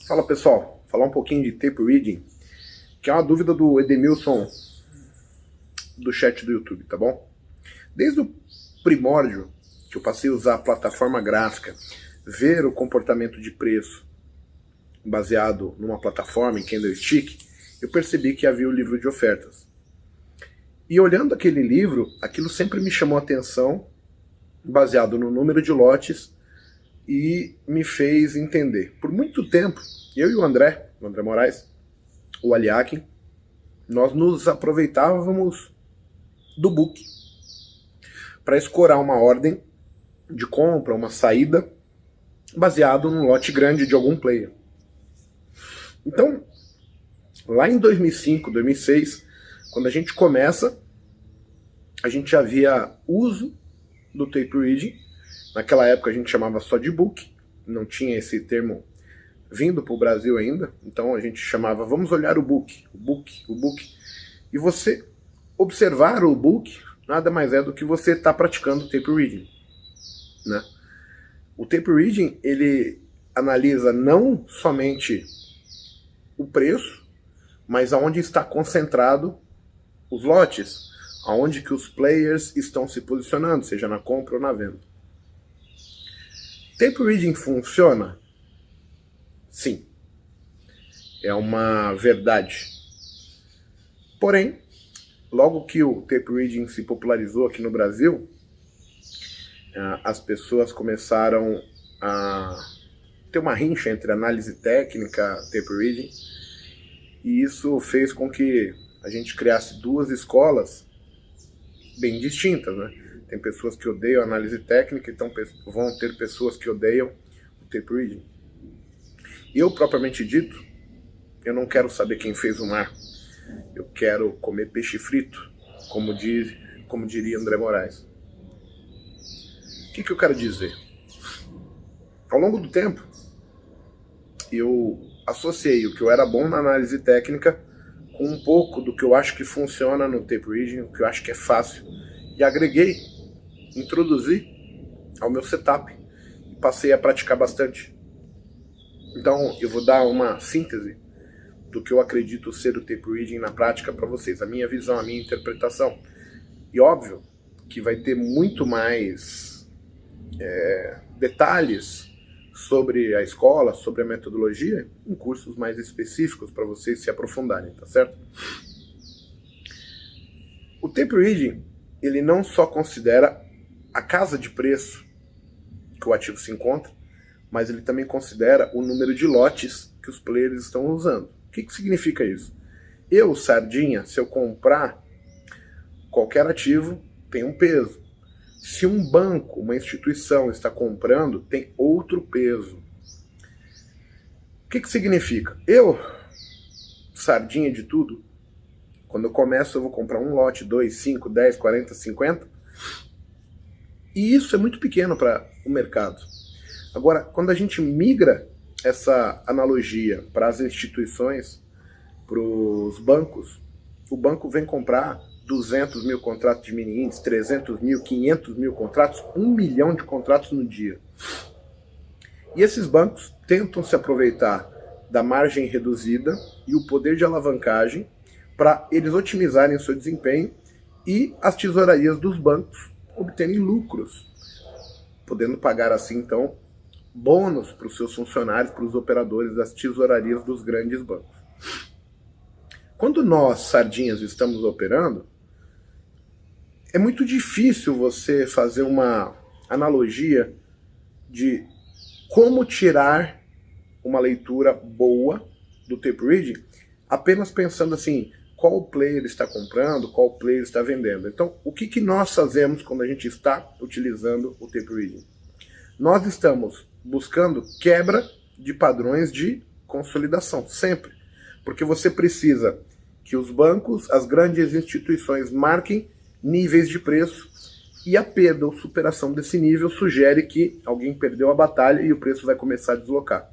Fala pessoal, falar um pouquinho de tape reading, que é uma dúvida do Edemilson do chat do YouTube, tá bom? Desde o primórdio que eu passei a usar a plataforma gráfica, ver o comportamento de preço baseado numa plataforma em Candlestick, eu percebi que havia o livro de ofertas. E olhando aquele livro, aquilo sempre me chamou a atenção, baseado no número de lotes, e me fez entender. Por muito tempo, eu e o André Moraes, o Aliakin, nós nos aproveitávamos do book para escorar uma ordem de compra, uma saída, baseado num lote grande de algum player. Então, lá em 2005, 2006, quando a gente começa, a gente já via uso do tape reading. Naquela época a gente chamava só de book, não tinha esse termo vindo para o Brasil ainda, então a gente chamava, vamos olhar o book. E você observar o book nada mais é do que você estar praticando tape reading, né? O tape reading, ele analisa não somente o preço, mas aonde está concentrado os lotes, aonde que os players estão se posicionando, seja na compra ou na venda. Tape reading funciona? Sim. É uma verdade. Porém, logo que o tape reading se popularizou aqui no Brasil, as pessoas começaram a ter uma rincha entre análise técnica, tape reading, e isso fez com que a gente criasse duas escolas bem distintas, né? Tem pessoas que odeiam análise técnica, então vão ter pessoas que odeiam o tape reading. Eu, propriamente dito, eu não quero saber quem fez o mar. Eu quero comer peixe frito, como diria André Moraes. O que eu quero dizer? Ao longo do tempo, eu associei o que eu era bom na análise técnica com um pouco do que eu acho que funciona no tape reading, o que eu acho que é fácil, e agreguei, introduzi ao meu setup e passei a praticar bastante. Então eu vou dar uma síntese do que eu acredito ser o tape reading na prática para vocês, a minha visão, a minha interpretação. E óbvio que vai ter muito mais detalhes sobre a escola, sobre a metodologia, em cursos mais específicos para vocês se aprofundarem, tá certo? O tape reading, ele não só considera a casa de preço que o ativo se encontra, mas ele também considera o número de lotes que os players estão usando. O que significa isso? Eu, Sardinha, se eu comprar qualquer ativo, tem um peso. Se um banco, uma instituição está comprando, tem outro peso. O que significa? Eu, Sardinha de tudo, quando eu começo eu vou comprar um lote, 2, 5, 10, 40, 50, e isso é muito pequeno para o mercado. Agora, quando a gente migra essa analogia para as instituições, para os bancos, o banco vem comprar 200 mil contratos de mini índice, 300 mil, 500 mil contratos, 1 milhão de contratos no dia. E esses bancos tentam se aproveitar da margem reduzida e o poder de alavancagem para eles otimizarem o seu desempenho e as tesourarias dos bancos obterem lucros, podendo pagar assim, então, bônus para os seus funcionários, para os operadores das tesourarias dos grandes bancos. Quando nós, sardinhas, estamos operando, é muito difícil você fazer uma analogia de como tirar uma leitura boa do tape reading apenas pensando assim, qual player está comprando, qual player está vendendo. Então, o que nós fazemos quando a gente está utilizando o tape reading? Nós estamos buscando quebra de padrões de consolidação, sempre. Porque você precisa que os bancos, as grandes instituições marquem níveis de preço e a perda ou superação desse nível sugere que alguém perdeu a batalha e o preço vai começar a deslocar.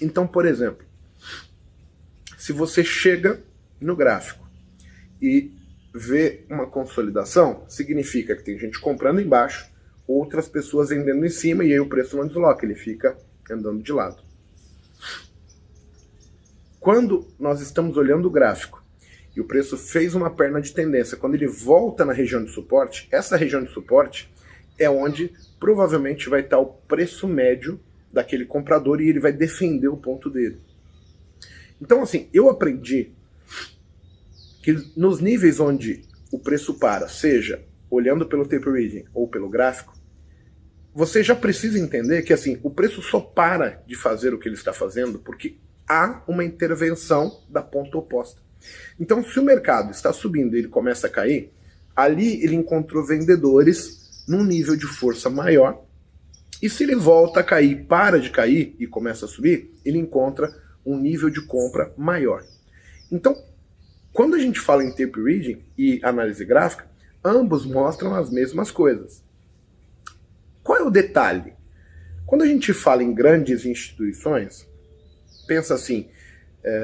Então, por exemplo, se você chega no gráfico e vê uma consolidação, significa que tem gente comprando embaixo, outras pessoas vendendo em cima e aí o preço não desloca, ele fica andando de lado. quando nós estamos olhando o gráfico e o preço fez uma perna de tendência, quando ele volta na região de suporte, essa região de suporte é onde provavelmente vai estar o preço médio daquele comprador e ele vai defender o ponto dele. Então, assim, eu aprendi que nos níveis onde o preço para, seja olhando pelo tape reading ou pelo gráfico, você já precisa entender que assim, o preço só para de fazer o que ele está fazendo porque há uma intervenção da ponta oposta. Então, se o mercado está subindo e ele começa a cair, ali ele encontrou vendedores num nível de força maior, e se ele volta a cair, para de cair e começa a subir, ele encontra um nível de compra maior. Então, quando a gente fala em tape reading e análise gráfica, ambos mostram as mesmas coisas. Qual é o detalhe? Quando a gente fala em grandes instituições, pensa assim,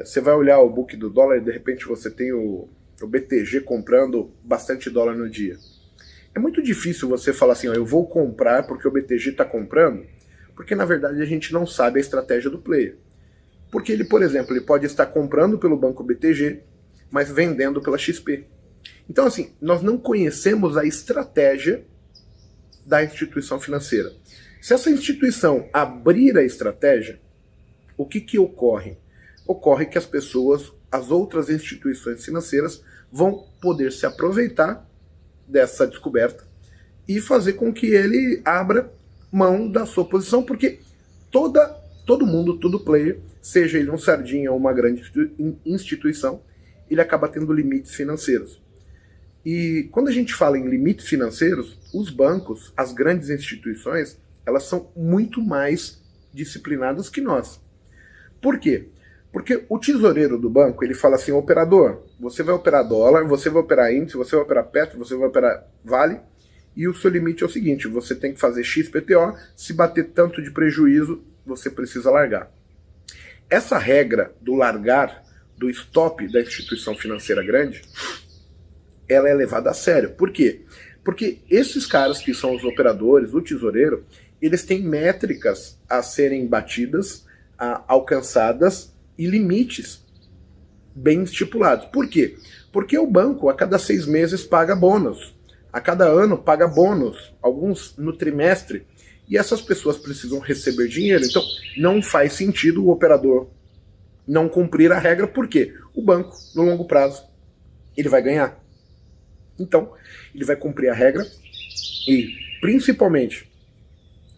você vai olhar o book do dólar e de repente você tem o BTG comprando bastante dólar no dia. É muito difícil você falar assim, ó, eu vou comprar porque o BTG está comprando, porque na verdade a gente não sabe a estratégia do player. Porque ele, por exemplo, ele pode estar comprando pelo banco BTG, mas vendendo pela XP. Então assim, nós não conhecemos a estratégia da instituição financeira. Se essa instituição abrir a estratégia, o que ocorre? Ocorre que as pessoas, as outras instituições financeiras, vão poder se aproveitar dessa descoberta e fazer com que ele abra mão da sua posição, porque todo mundo, todo player, seja ele um sardinha ou uma grande instituição, ele acaba tendo limites financeiros. E quando a gente fala em limites financeiros, os bancos, as grandes instituições, elas são muito mais disciplinadas que nós. Por quê? Porque o tesoureiro do banco, ele fala assim, operador, você vai operar dólar, você vai operar índice, você vai operar Petro, você vai operar Vale, e o seu limite é o seguinte, você tem que fazer XPTO, se bater tanto de prejuízo, você precisa largar. Essa regra do largar, do stop da instituição financeira grande, ela é levada a sério. Por quê? Porque esses caras que são os operadores, o tesoureiro, eles têm métricas a serem batidas, alcançadas, e limites bem estipulados. Por quê? Porque o banco a cada 6 meses paga bônus, a cada ano paga bônus, alguns no trimestre, e essas pessoas precisam receber dinheiro. Então não faz sentido o operador não cumprir a regra, porque o banco, no longo prazo, ele vai ganhar. Então ele vai cumprir a regra e, principalmente,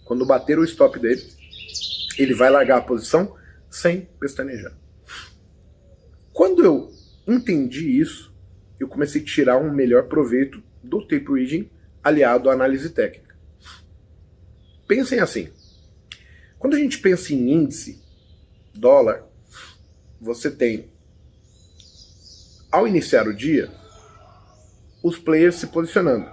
quando bater o stop dele, ele vai largar a posição sem pestanejar. Quando eu entendi isso, eu comecei a tirar um melhor proveito do tape reading aliado à análise técnica. Pensem assim, quando a gente pensa em índice, dólar, você tem, ao iniciar o dia, os players se posicionando.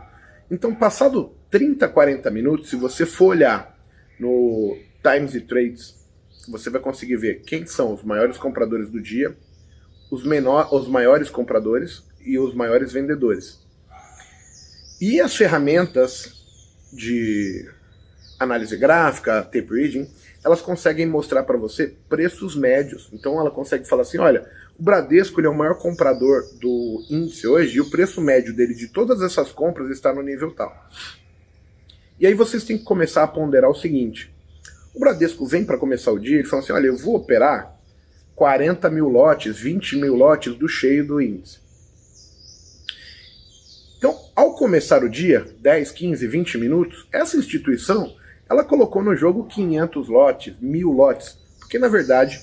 Então, passado 30, 40 minutos, se você for olhar no Times e Trades, você vai conseguir ver quem são os maiores compradores do dia, os maiores compradores e os maiores vendedores. E as ferramentas de análise gráfica, tape reading, elas conseguem mostrar para você preços médios. Então ela consegue falar assim, olha, o Bradesco ele é o maior comprador do índice hoje e o preço médio dele de todas essas compras está no nível tal. E aí vocês têm que começar a ponderar o seguinte, o Bradesco vem para começar o dia e fala assim, olha, eu vou operar 40 mil lotes, 20 mil lotes do cheio do índice. Então, ao começar o dia, 10, 15, 20 minutos, essa instituição, ela colocou no jogo 500 lotes, 1000 lotes, porque na verdade,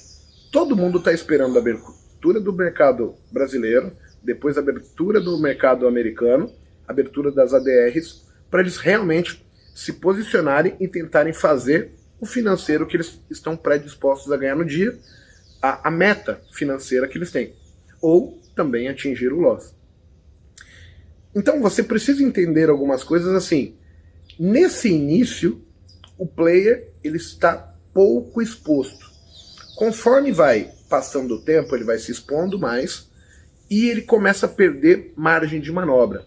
todo mundo está esperando a abertura do mercado brasileiro, depois a abertura do mercado americano, a abertura das ADRs, para eles realmente se posicionarem e tentarem fazer o financeiro que eles estão predispostos a ganhar no dia, a meta financeira que eles têm, ou também atingir o loss. Então você precisa entender algumas coisas assim, nesse início, o player ele está pouco exposto. Conforme vai passando o tempo, ele vai se expondo mais e ele começa a perder margem de manobra.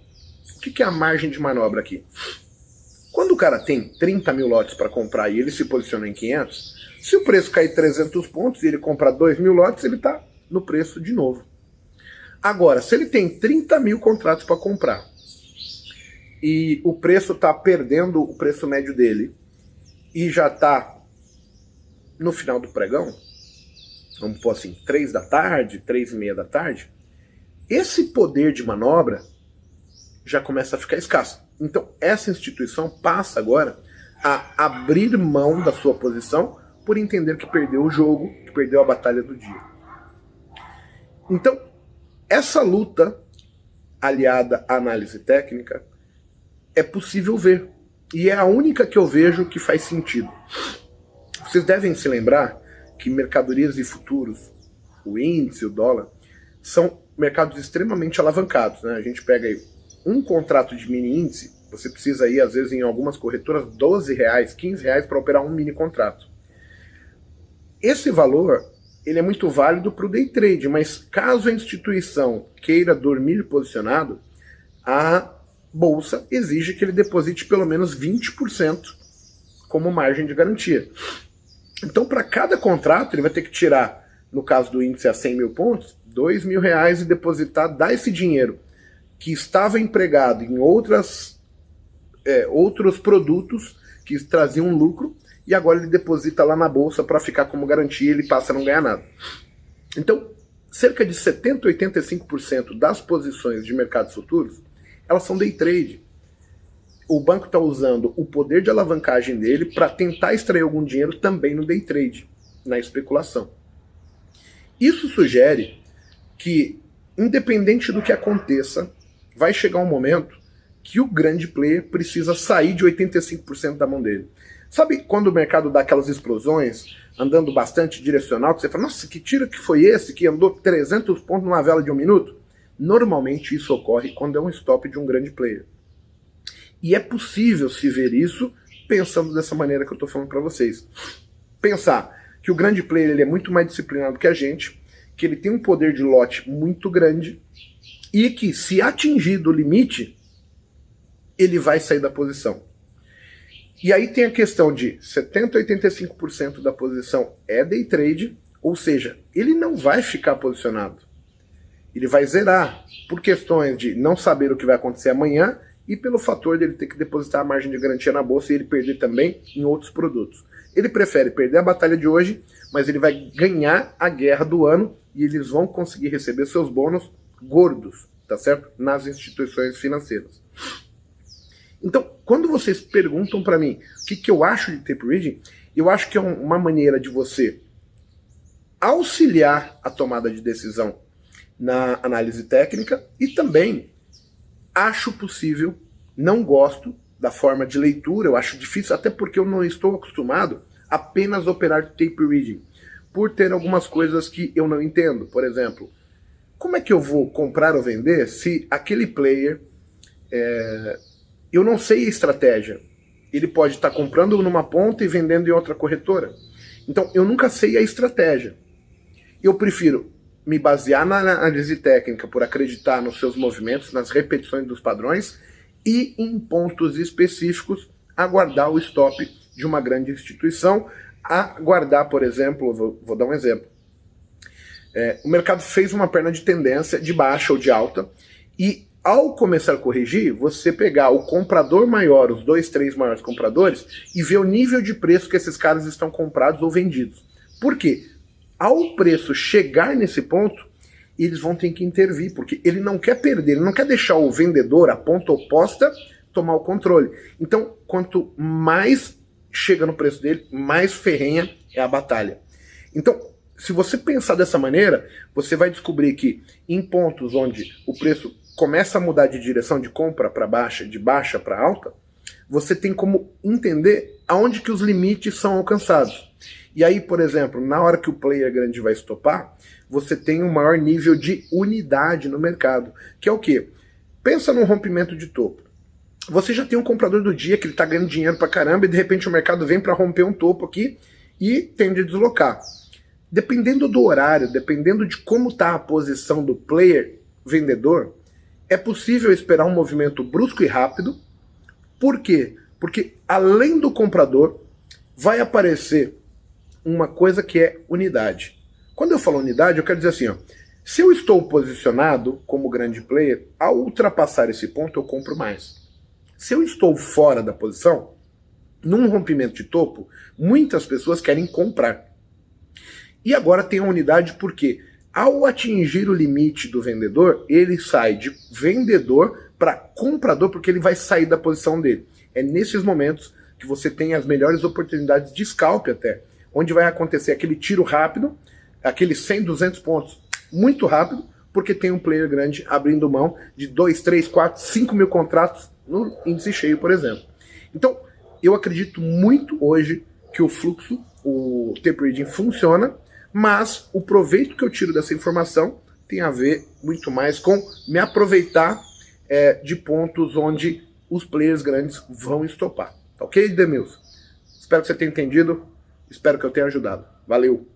O que é a margem de manobra aqui? Quando o cara tem 30 mil lotes para comprar e ele se posiciona em 500, se o preço cair 300 pontos e ele comprar 2 mil lotes, ele está no preço de novo. Agora, se ele tem 30 mil contratos para comprar e o preço está perdendo o preço médio dele e já está no final do pregão, vamos pôr assim, 3 da tarde, 3:30 da tarde, esse poder de manobra já começa a ficar escasso. Então, essa instituição passa agora a abrir mão da sua posição por entender que perdeu o jogo, que perdeu a batalha do dia. Então, essa luta, aliada à análise técnica, é possível ver. E é a única que eu vejo que faz sentido. Vocês devem se lembrar que mercadorias e futuros, o índice, o dólar, são mercados extremamente alavancados, né? A gente pega aí um contrato de mini índice, você precisa aí, às vezes, em algumas corretoras, R$12, R$15 para operar um mini contrato. Esse valor, ele é muito válido para o day trade, mas caso a instituição queira dormir posicionado, a bolsa exige que ele deposite pelo menos 20% como margem de garantia. Então, para cada contrato, ele vai ter que tirar, no caso do índice a 100 mil pontos, R$2.000 e depositar, dar esse dinheiro que estava empregado em outros produtos que traziam lucro, e agora ele deposita lá na bolsa para ficar como garantia e ele passa a não ganhar nada. Então, cerca de 70% a 85% das posições de mercados futuros, elas são day trade. O banco está usando o poder de alavancagem dele para tentar extrair algum dinheiro também no day trade, na especulação. Isso sugere que, independente do que aconteça, vai chegar um momento que o grande player precisa sair de 85% da mão dele. Sabe quando o mercado dá aquelas explosões, andando bastante direcional, que você fala, nossa, que tiro que foi esse, que andou 300 pontos numa vela de 1 minuto? Normalmente isso ocorre quando é um stop de um grande player. E é possível se ver isso pensando dessa maneira que eu estou falando para vocês. Pensar que o grande player ele é muito mais disciplinado que a gente, que ele tem um poder de lote muito grande e que, se atingido o limite, ele vai sair da posição. E aí tem a questão de 70% a 85% da posição é day trade, ou seja, ele não vai ficar posicionado. Ele vai zerar por questões de não saber o que vai acontecer amanhã e pelo fator de ele ter que depositar a margem de garantia na bolsa e ele perder também em outros produtos. Ele prefere perder a batalha de hoje, mas ele vai ganhar a guerra do ano e eles vão conseguir receber seus bônus gordos, tá certo? Nas instituições financeiras. Então, quando vocês perguntam para mim o que eu acho de tape reading, eu acho que é uma maneira de você auxiliar a tomada de decisão na análise técnica e também acho possível, não gosto da forma de leitura, eu acho difícil, até porque eu não estou acostumado a apenas operar tape reading, por ter algumas coisas que eu não entendo. Por exemplo, como é que eu vou comprar ou vender se aquele player... eu não sei a estratégia. Ele pode estar comprando numa ponta e vendendo em outra corretora. Então, eu nunca sei a estratégia. Eu prefiro me basear na análise técnica por acreditar nos seus movimentos, nas repetições dos padrões e, em pontos específicos, aguardar o stop de uma grande instituição. Aguardar, por exemplo, vou dar um exemplo. O mercado fez uma perna de tendência de baixa ou de alta e, ao começar a corrigir, você pegar o comprador maior, os 2, 3 maiores compradores, e ver o nível de preço que esses caras estão comprados ou vendidos. Por quê? Ao preço chegar nesse ponto, eles vão ter que intervir, porque ele não quer perder, ele não quer deixar o vendedor, a ponta oposta, tomar o controle. Então, quanto mais chega no preço dele, mais ferrenha é a batalha. Então, se você pensar dessa maneira, você vai descobrir que em pontos onde o preço começa a mudar de direção de compra para baixa, de baixa para alta, você tem como entender aonde que os limites são alcançados. E aí, por exemplo, na hora que o player grande vai estopar, você tem um maior nível de unidade no mercado, que é o quê? Pensa num rompimento de topo. Você já tem um comprador do dia que ele está ganhando dinheiro pra caramba e de repente o mercado vem para romper um topo aqui e tende a deslocar. Dependendo do horário, dependendo de como está a posição do player vendedor, é possível esperar um movimento brusco e rápido. Por quê? Porque além do comprador, vai aparecer uma coisa que é unidade. Quando eu falo unidade, eu quero dizer assim, ó, se eu estou posicionado como grande player, ao ultrapassar esse ponto eu compro mais. Se eu estou fora da posição, num rompimento de topo, muitas pessoas querem comprar. E agora tem a unidade porque, ao atingir o limite do vendedor, ele sai de vendedor para comprador, porque ele vai sair da posição dele. É nesses momentos que você tem as melhores oportunidades de scalp até, onde vai acontecer aquele tiro rápido, aqueles 100, 200 pontos muito rápido, porque tem um player grande abrindo mão de 2, 3, 4, 5 mil contratos no índice cheio, por exemplo. Então, eu acredito muito hoje que o fluxo, o tape reading funciona, mas o proveito que eu tiro dessa informação tem a ver muito mais com me aproveitar de pontos onde os players grandes vão estopar. Ok, Demilson? Espero que você tenha entendido, espero que eu tenha ajudado. Valeu!